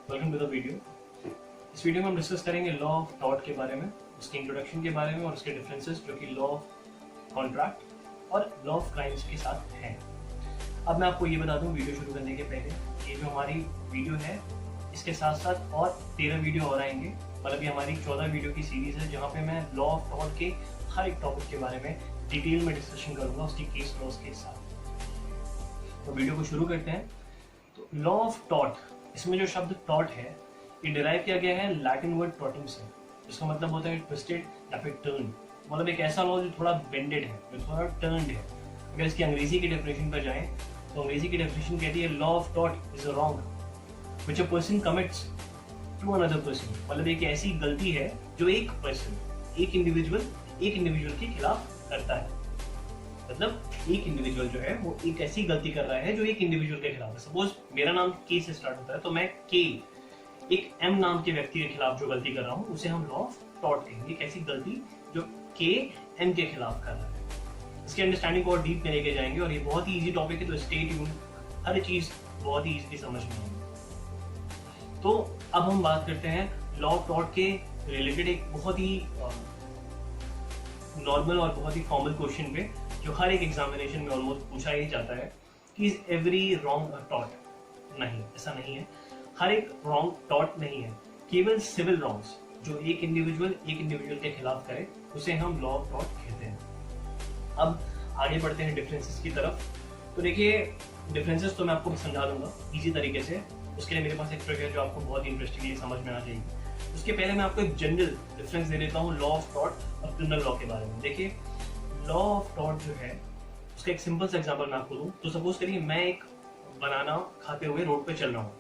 Welcome to the video. इस video में हम डिस्कस करेंगे लॉ ऑफ टॉर्ट के बारे में, उसके इंट्रोडक्शन के बारे में और उसके डिफरेंसेस जो कि लॉ ऑफ कॉन्ट्रैक्ट और लॉ ऑफ क्राइम्स के साथ हैं। अब मैं आपको ये बता दूं वीडियो शुरू करने के पहले, ये जो हमारी वीडियो है इसके साथ साथ और 13 वीडियो और आएंगे। मतलब ये हमारी 14 वीडियो की सीरीज है जहाँ पे मैं लॉ ऑफ टॉर्ट के हर एक टॉपिक के बारे में डिटेल में डिस्कशन करूंगा उसकी केस लॉज के साथ। तो वीडियो को शुरू करते हैं। तो लॉ ऑफ टॉर्ट, इसमें जो शब्द टॉर्ट है ये डिराइव किया गया है लैटिन वर्ड टॉर्टम से, जिसका मतलब होता है ट्विस्टेड या फिर टर्न। मतलब एक ऐसा लॉ जो थोड़ा बेंडेड है, जो थोड़ा टर्न्ड है। अगर इसकी अंग्रेजी की डेफिनेशन पर जाएं तो अंग्रेजी की डेफिनेशन कहती है law of tort is a wrong which a person commits to another person. मतलब एक ऐसी गलती है जो एक पर्सन, एक इंडिविजुअल के खिलाफ करता है। मतलब एक इंडिविजुअल जो है वो एक ऐसी गलती कर रहा है जो एक इंडिविजुअल के खिलाफ है। सपोज मेरा नाम के से स्टार्ट होता है तो मैं के, एक एम नाम के व्यक्ति के खिलाफ जो गलती कर रहा हूँ उसे हम लॉ ऑफ टॉर्ट कहेंगे। एक ऐसी गलती जो के एम के खिलाफ कर रहा है। इसकी अंडरस्टैंडिंग को और डीप में लेके जाएंगे और ये बहुत ही इजी टॉपिक है, तो स्टे ट्यून्ड, हर चीज बहुत ही इजीली समझ में आएगी। तो अब हम बात करते हैं लॉ ऑफ टॉर्ट के रिलेटेड एक बहुत ही नॉर्मल और बहुत ही फॉर्मल क्वेश्चन पे, जो हर एक एग्जामिनेशन में ऑलमोस्ट पूछा ही जाता है कि is every wrong a tort. नहीं, ऐसा नहीं है। हर एक रॉन्ग टॉर्ट नहीं है। केवल सिविल रॉन्ग्स जो एक इंडिविजुअल के खिलाफ करे उसे हम लॉ ऑफ टॉर्ट कहते हैं। अब आगे बढ़ते हैं डिफरेंसेस की तरफ। तो देखिए, डिफरेंसेस तो मैं आपको समझा दूंगा इजी तरीके से। उसके लिए मेरे पास एक ट्रिक है जो आपको बहुत इंटरेस्टिंगली समझ में आ जाएगी। उसके पहले मैं आपको एक जनरल डिफरेंस दे देता हूँ लॉ ऑफ टॉर्ट और क्रिमिनल लॉ के बारे में। देखिए, लॉ ऑफ टॉर्ट जो है उसका एक सिंपल सा एग्जांपल मैं आपको दूं। तो सपोज करिए मैं एक बनाना खाते हुए रोड पे चल रहा हूँ।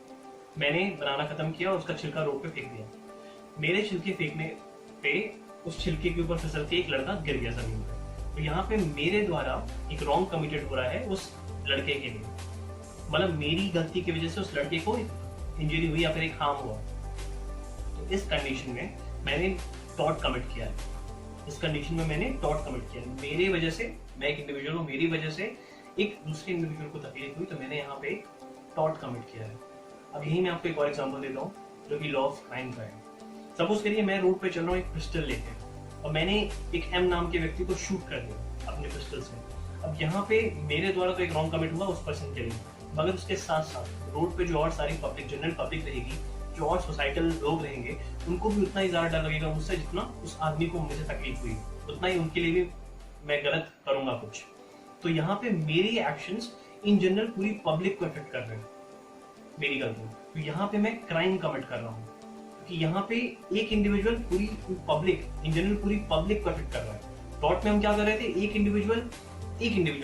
मैंने बनाना खत्म किया और उसका छिलका रोड पे फेंक दिया। मेरे छिलके फेंकने पे उस छिलके के ऊपर फिसल के एक लड़का गिर गया जमीन पे। तो यहाँ पे मेरे द्वारा एक रॉन्ग कमिटेड हो रहा है उस लड़के के लिए। मतलब मेरी गलती की वजह से उस लड़के को इंजरी हुई या फिर एक हार्म हुआ। तो इस कंडीशन में मैंने टॉर्ट कमिट किया है। इस कंडीशन में मैंने टॉर्ट कमिट किया। मेरी वजह से, मैं एक इंडिविजुअल हूँ, मेरी वजह से एक दूसरे इंडिविजुअल को तकलीफ हुई, तो मैंने यहाँ पे एक टॉर्ट कमिट किया है। अब यही मैं आपको एक और एग्जांपल देता हूँ जो कि लॉ ऑफ क्राइम का है। सपोज करिए मैं रोड पे चल रहा हूँ एक पिस्टल लेके और मैंने एक एम नाम के व्यक्ति को शूट कर दिया अपने पिस्टल से। अब यहाँ पे मेरे द्वारा तो एक रॉन्ग कमिट हुआ उस पर्सन के लिए, मगर उसके साथ साथ रोड पे जो और सारी पब्लिक, जनरल पब्लिक रहेगी, जो और सोसाइटल लोग रहेंगे, उनको भी उतना ही ज्यादा डर लगेगा मुझसे जितना उस आदमी को मुझे तकलीफ हुई। उतना ही उनके लिए भी मैं गलत करूंगा कुछ। तो यहाँ पे मेरी एक्शंस इन जनरल पूरी पब्लिक को इफेक्ट कर रहे हैं, मेरी गलती। तो यहाँ पे मैं क्राइम कमिट कर रहा हूँ क्योंकि यहाँ पे एक इंडिविजुअल पूरी पब्लिक, इन जनरल पूरी पब्लिक को इफेक्ट कर रहा है। टॉर्ट में हम क्या कर रहे थे, एक इंडिविजुअल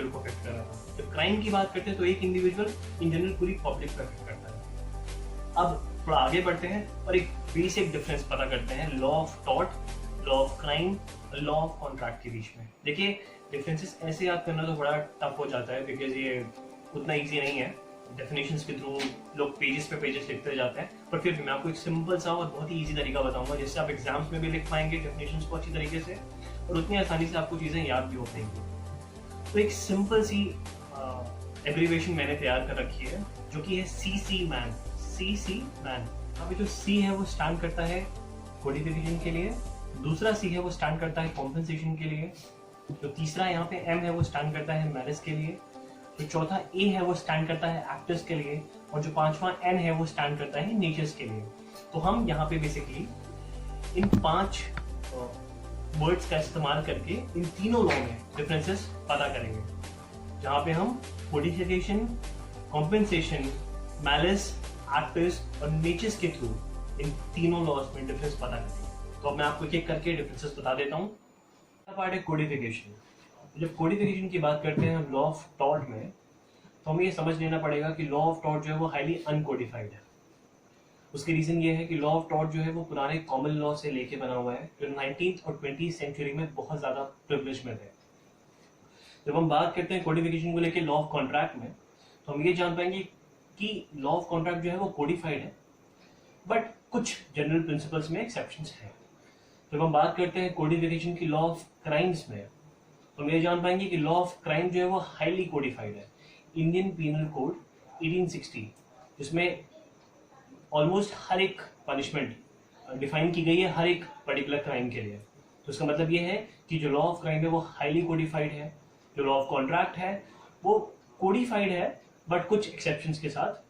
को इफेक्ट कर रहा था। जब क्राइम की बात करते हैं तो एक इंडिविजुअल इन जनरल पूरी पब्लिक को इफेक्ट करता है। अब थोड़ा आगे बढ़ते हैं और एक बेसिक डिफरेंस पता करते हैं law of tort, law of crime, law of contract के बीच में। देखिए, डिफरेंसेस ऐसे याद करना तो बड़ा टफ हो जाता है बिकॉज ये उतना इजी नहीं है। डेफिनेशंस के थ्रू लोग पेजेस पे पेजेस लिखते जाते हैं, पर फिर भी मैं आपको एक सिंपल सा और बहुत ही इजी तरीका बताऊंगा जिससे आप एग्जाम्स में भी लिख पाएंगे डेफिनेशंस को अच्छी तरीके से और उतनी आसानी से आपको चीजें याद भी हो पाएंगी। तो एक सिंपल सी एब्रीविएशन मैंने तैयार कर रखी है जो कि है CC मैन। यहाँ पे जो C है वो स्टैंड करता है कोडिफिकेशन के लिए, दूसरा C है वो स्टैंड करता है कॉम्पेंसेशन के लिए, जो तीसरा यहाँ पे M है वो स्टैंड करता है मैलिस के लिए, जो चौथा A है वो स्टैंड करता है एक्टर्स के लिए, और जो पांचवा N है वो स्टैंड करता है नेचर्स के लिए। तो हम यहाँ पे बेसिकली इन 5 वर्ड्स का इस्तेमाल करके इन तीनों लॉ में डिफरेंसेस पता करेंगे, जहाँ पे हम कोडिफिकेशन, कॉम्पेंसेशन, मैलिस, एक्टर्स और नेचर्स के थ्रू इन तीनों लॉज में डिफरेंस पता करेंगे। तो अब मैं आपको एक एक करके डिफरेंसेस बता देता हूँ। पहला पार्ट है कोडिफिकेशन। जब कोडिफिकेशन की बात करते हैं लॉ ऑफ टॉर्ट में, तो हमें ये समझ लेना पड़ेगा कि लॉ ऑफ टॉर्ट जो है वो हाईली अनकोडिफाइड है। उसकी रीजन ये है कि लॉ ऑफ टॉर्ट जो है वो पुराने कॉमन लॉ से लेके बना हुआ है, जो 19th और 20th सेंचुरी में बहुत ज्यादा प्रिविलेज में थे। जब हम बात करते हैं कोडिफिकेशन को लेके लॉ ऑफ कॉन्ट्रैक्ट में, तो हम ये जान पाएंगे कि लॉ ऑफ कॉन्ट्रैक्ट जो है वो कोडिफाइड है, बट कुछ जनरल प्रिंसिपल्स में एक्सेप्शंस हैं। जब हम बात करते हैं कोडिफिकेशन की लॉ ऑफ क्राइम्स में, तो हम ये जान पाएंगे कि लॉ ऑफ क्राइम जो है वो हाईली कोडिफाइड है। इंडियन पीनल कोड 1860, जिसमें ऑलमोस्ट हर एक पनिशमेंट डिफाइन की गई है हर एक पर्टिकुलर क्राइम के लिए। तो इसका मतलब ये है कि जो लॉ ऑफ क्राइम है वो हाईली कोडिफाइड है, जो लॉ ऑफ कॉन्ट्रैक्ट है वो कोडिफाइड है, बट कुछ एक्सेप्शंस के साथ।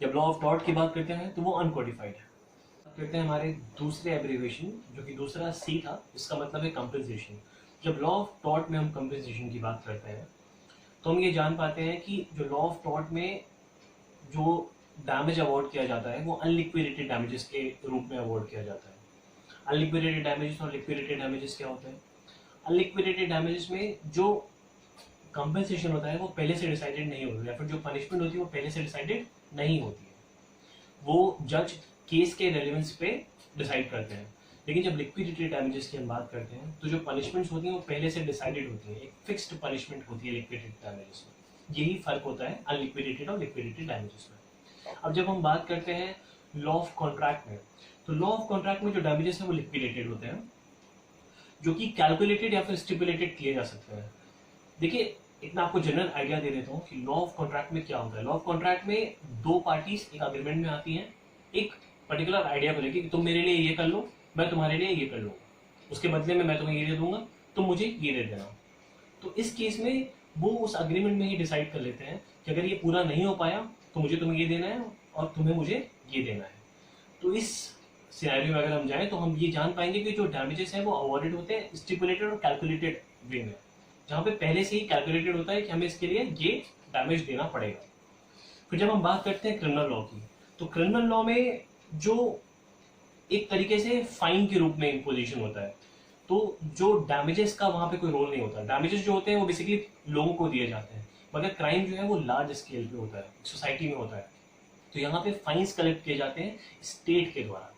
जब लॉ ऑफ टॉर्ट की बात करते हैं तो वो अनकोडिफाइड है। करते हैं हमारे दूसरे एब्रीविएशन, जो कि दूसरा सी था, इसका मतलब है कंपेंसेशन। जब लॉ ऑफ टॉर्ट में हम कंपेंसेशन की बात करते हैं तो हम ये जान पाते हैं कि जो लॉ ऑफ टॉर्ट में जो डैमेज अवॉर्ड किया जाता है वो अनलिक्विडेटेड डैमेजेस के रूप में अवॉर्ड किया जाता है। अनलिक्विडेटेड डैमेजेस और लिक्विडेटेड डैमेजेस क्या होते हैं? अनलिक्विडेटेड डैमेजेस में जो कंपेंसेशन होता है वो पहले से डिसाइडेड नहीं होता, या फिर जो पनिशमेंट होती है वो पहले से डिसाइडेड नहीं होती है, वो जज केस के रेलेवेंस पे डिसाइड करते हैं। लेकिन जब लिक्विडेटेड डैमेजेस की हम बात करते हैं तो जो पनिशमेंट्स होती हैं वो पहले से डिसाइडेड होती हैं, एक फिक्स्ड पनिशमेंट होती है लिक्विडेटेड डैमेजेस में। यही फर्क होता है अनलिक्विडेटेड और लिक्विडेटेड डैमेजेस में। अब जब हम बात करते हैं लॉ ऑफ कॉन्ट्रैक्ट में, तो लॉ ऑफ कॉन्ट्रैक्ट में जो डैमेजेस है वो लिक्विडेटेड होते हैं, जो कि कैलकुलेटेड या फिर स्टिपुलेटेड किए जा सकते हैं। देखिए, एक मैं आपको जनरल आइडिया दे देता हूँ कि लॉ ऑफ कॉन्ट्रैक्ट में क्या होता है। लॉ ऑफ कॉन्ट्रैक्ट में दो पार्टीज एक अग्रीमेंट में आती हैं एक पर्टिकुलर आइडिया को लेके कि तुम मेरे लिए ये कर लो, मैं तुम्हारे लिए ये कर लूंगा, उसके बदले में मैं तुम्हें ये दे दूंगा, तुम मुझे ये दे देना। तो इस केस में वो उस अग्रीमेंट में ही डिसाइड कर लेते हैं कि अगर ये पूरा नहीं हो पाया तो मुझे तुम्हें ये देना है और तुम्हें मुझे ये देना है। तो इस सिनेरियो में अगर हम जाएं तो हम ये जान पाएंगे कि जो डैमेजेस हैं वो अवॉर्डेड होते हैं स्टिपुलेटेड और कैलकुलेटेड वे में, जहाँ पे पहले से ही कैलकुलेटेड होता है कि हमें इसके लिए ये डैमेज देना पड़ेगा। फिर जब हम बात करते हैं क्रिमिनल लॉ की, तो क्रिमिनल लॉ में जो एक तरीके से फाइन के रूप में इम्पोजिशन होता है, तो जो डैमेजेस का वहां पे कोई रोल नहीं होता। डैमेजेस जो होते हैं वो बेसिकली लोगों को दिए जाते हैं, मगर क्राइम जो है वो लार्ज स्केल पे होता है, सोसाइटी में होता है। तो यहाँ पे फाइन्स कलेक्ट किए जाते हैं स्टेट के द्वारा।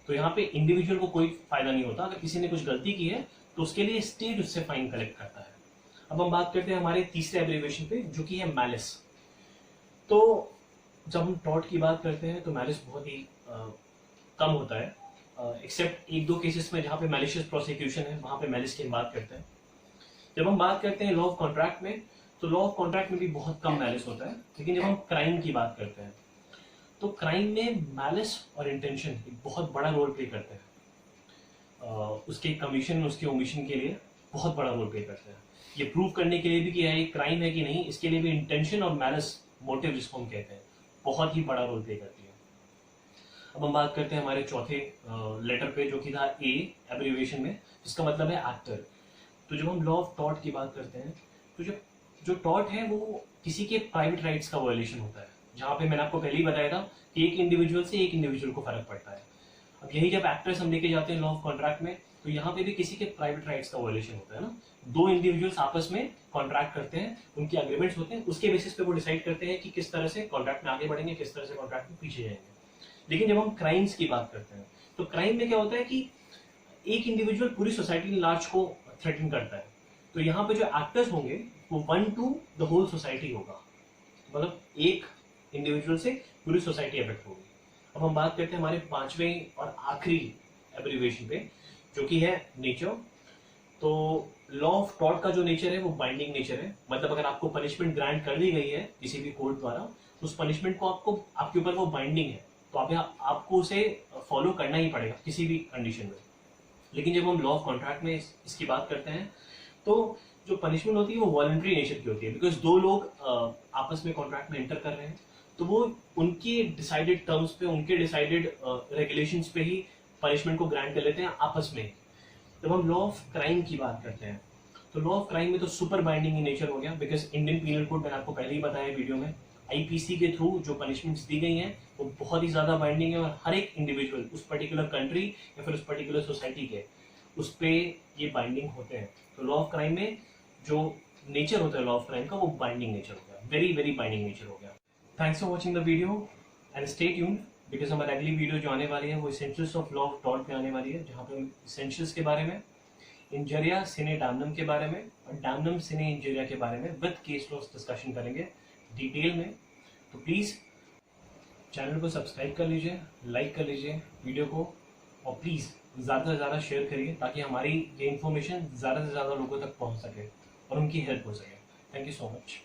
तो यहाँ पे इंडिविजुअल को कोई फायदा नहीं होता, अगर किसी ने कुछ गलती की है तो उसके लिए स्टेट उससे फाइन कलेक्ट करता है। अब हम बात करते हैं हमारे तीसरे एब्रीविएशन पे, जो कि है मैलिस। तो जब हम टॉर्ट की बात करते हैं तो मैलिस बहुत ही कम होता है, एक्सेप्ट एक दो केसेस में जहाँ पे मैलिशियस प्रोसिक्यूशन है, वहां पे मैलिस की हम बात करते हैं। जब हम बात करते हैं लॉ ऑफ कॉन्ट्रैक्ट में, तो लॉ ऑफ कॉन्ट्रैक्ट में भी बहुत कम मैलिस होता है। लेकिन जब हम क्राइम की बात करते हैं तो क्राइम में मैलिस और इंटेंशन एक बहुत बड़ा रोल प्ले करते हैं। उसके कमीशन, उसके ओमिशन के लिए बहुत बड़ा रोल प्ले करते हैं। ये प्रूव करने के लिए भी कि ये क्राइम है कि नहीं, इसके लिए भी इंटेंशन और मैलिस, मोटिव जिसको हम कहते हैं, बहुत ही बड़ा रोल प्ले करती है। अब हम बात करते हैं हमारे चौथे लेटर पे, जो कि था ए एब्रीविएशन में, जिसका मतलब है एक्टर। तो जब हम लॉ ऑफ टॉर्ट की बात करते हैं तो जो टॉर्ट है वो किसी के प्राइवेट राइट्स का वायलेशन होता है, जहाँ पे मैंने आपको पहले ही बताया था कि एक इंडिविजुअल से एक इंडिविजुअल को फर्क पड़ता है। अब यही जब एक्टर्स हम लेके जाते हैं लॉ ऑफ कॉन्ट्रैक्ट में, तो यहाँ पे भी किसी के प्राइवेट राइट्स का वायलेशन होता है ना। दो इंडिविजुअल्स आपस में कॉन्ट्रैक्ट करते हैं, उनके एग्रीमेंट्स होते हैं, उसके बेसिस पे वो डिसाइड करते हैं कि किस तरह से कॉन्ट्रैक्ट में आगे बढ़ेंगे, किस तरह से कॉन्ट्रैक्ट में पीछे जाएंगे। लेकिन जब हम क्राइम्स की बात करते हैं तो क्राइम में क्या होता है कि एक इंडिविजुअल पूरी सोसाइटी लार्ज को थ्रेटन करता है। तो यहाँ पे जो एक्टर्स होंगे वो 1 to द होल सोसाइटी होगा, मतलब एक इंडिविजुअल से पूरी सोसाइटी अफेक्ट होगी। अब हम बात करते हैं हमारे पांचवें और आखिरी एब्रीविएशन पे, जो कि है नेचर। तो लॉ ऑफ टॉर्ट का जो नेचर है वो बाइंडिंग नेचर है, मतलब अगर आपको पनिशमेंट ग्रांट कर दी गई है किसी भी कोर्ट द्वारा, उस पनिशमेंट को आपके ऊपर वो बाइंडिंग है, तो आपको उसे फॉलो करना ही पड़ेगा किसी भी कंडीशन में। लेकिन जब हम लॉ ऑफ कॉन्ट्रैक्ट में इसकी बात करते हैं तो जो पनिशमेंट होती है वो वॉलंटरी नेचर की होती है, बिकॉज दो लोग आपस में कॉन्ट्रैक्ट में एंटर कर रहे हैं, तो वो उनके डिसाइडेड टर्म्स पे, उनके डिसाइडेड रेगुलेशंस पे ही पनिशमेंट को ग्रांट कर लेते हैं आपस में। जब हम लॉ ऑफ क्राइम की बात करते हैं तो लॉ ऑफ क्राइम में तो सुपर बाइंडिंग इन नेचर हो गया, बिकॉज इंडियन पीनल कोड मैंने आपको पहले ही बताया वीडियो में, आईपीसी के थ्रू जो पनिशमेंट्स दी गई हैं वो बहुत ही ज्यादा बाइंडिंग है, और हर एक इंडिविजुअल उस पर्टिकुलर कंट्री या फिर उस पर्टिकुलर सोसाइटी के उस पे ये बाइंडिंग होते हैं। तो लॉ ऑफ क्राइम में जो नेचर होता है लॉ ऑफ क्राइम का, वो बाइंडिंग नेचर हो गया, वेरी वेरी बाइंडिंग नेचर हो गया। Thanks for watching the video and stay tuned, because हमारी अगली वीडियो जो आने वाली है वो essentials of law of tort में आने वाली है, जहाँ पे हम एसेंशियल्स के बारे में, इंजरिया सिने डैमनम के बारे में और डैमनम सिने इंजरिया के बारे में विद केस लॉस डिस्कशन करेंगे डिटेल में। तो प्लीज़ चैनल को सब्सक्राइब कर लीजिए, लाइक कर लीजिए वीडियो को, और प्लीज़ ज़्यादा से ज़्यादा शेयर करिए ताकि हमारी ये इन्फॉर्मेशन ज़्यादा से ज़्यादा लोगों तक पहुंच सके और उनकी हेल्प हो सके। Thank you so much.